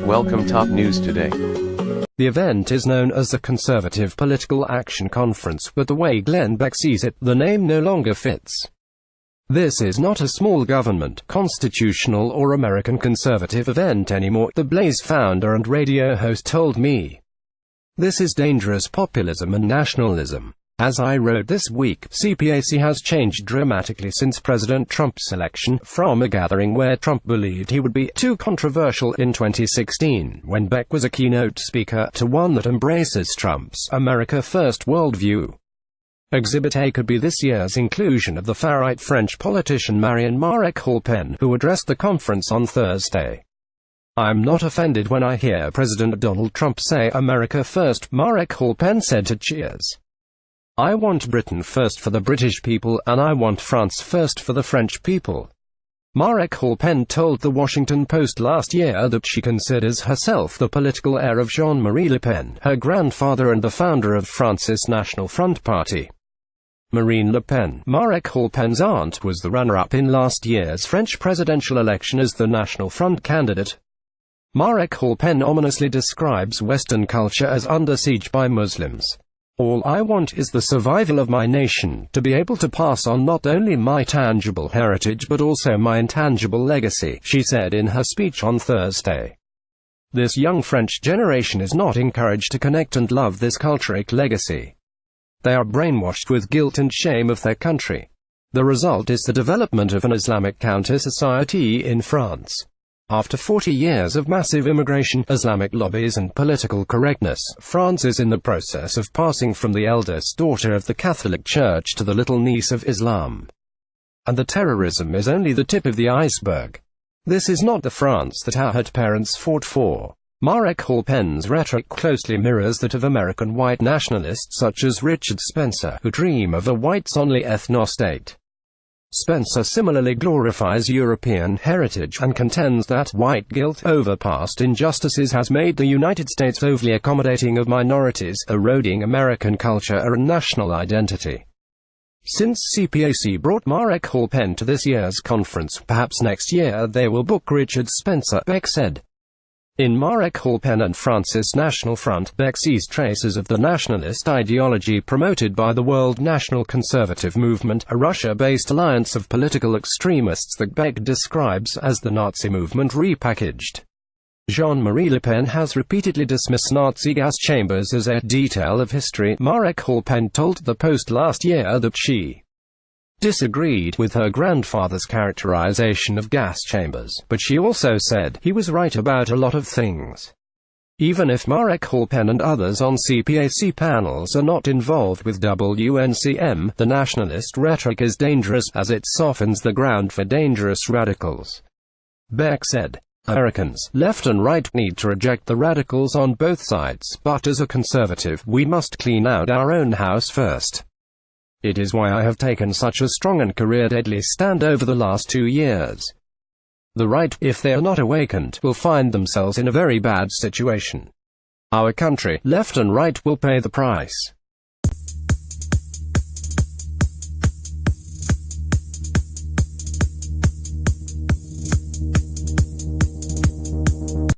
Welcome top news today. The event is known as the Conservative Political Action Conference, but the way Glenn Beck sees it, the name no longer fits. This is not a small government, constitutional or American conservative event anymore, the Blaze founder and radio host told me. This is dangerous populism and nationalism. As I wrote this week, cpac has changed dramatically since President Trump's election, from a gathering where Trump believed he would be too controversial in 2016, when Beck was a keynote speaker, to one that embraces Trump's America First worldview. Exhibit A could be this year's inclusion of the far-right French politician Marine Le Pen, who addressed the conference on Thursday. "I'm not offended when I hear President Donald Trump say America First," Le Pen said to Cheers. "I want Britain first for the British people, and I want France first for the French people." Le Pen told The Washington Post last year that she considers herself the political heir of Jean-Marie Le Pen, her grandfather and the founder of France's National Front Party. Marine Le Pen, Le Pen's aunt, was the runner-up in last year's French presidential election as the National Front candidate. Le Pen ominously describes Western culture as under siege by Muslims. "All I want is the survival of my nation, to be able to pass on not only my tangible heritage but also my intangible legacy," she said in her speech on Thursday. This young French generation is not encouraged to connect and love this cultural legacy. They are brainwashed with guilt and shame of their country. The result is the development of an Islamic counter-society in France. After 40 years of massive immigration, Islamic lobbies and political correctness, France is in the process of passing from the eldest daughter of the Catholic Church to the little niece of Islam. And the terrorism is only the tip of the iceberg. This is not the France that our parents fought for. Le Pen's rhetoric closely mirrors that of American white nationalists such as Richard Spencer, who dream of a whites-only ethno-state. Spencer similarly glorifies European heritage, and contends that white guilt over past injustices has made the United States overly accommodating of minorities, eroding American culture and national identity. Since cpac brought Le Pen to this year's conference, perhaps next year they will book Richard Spencer, Beck said. In Le Pen and France's National Front, Beck sees traces of the nationalist ideology promoted by the World National Conservative Movement, a Russia-based alliance of political extremists that Beck describes as the Nazi movement repackaged. Jean-Marie Le Pen has repeatedly dismissed Nazi gas chambers as a detail of history. Le Pen told the Post last year that she disagreed with her grandfather's characterization of gas chambers, but she also said he was right about a lot of things. Even if Le Pen and others on cpac panels are not involved with WNCM, the nationalist rhetoric is dangerous, as it softens the ground for dangerous radicals. Beck said, "Americans, left and right, need to reject the radicals on both sides, but as a conservative, we must clean out our own house first. It is why I have taken such a strong and career-deadly stand over the last 2 years. The right, if they are not awakened, will find themselves in a very bad situation. Our country, left and right, will pay the price."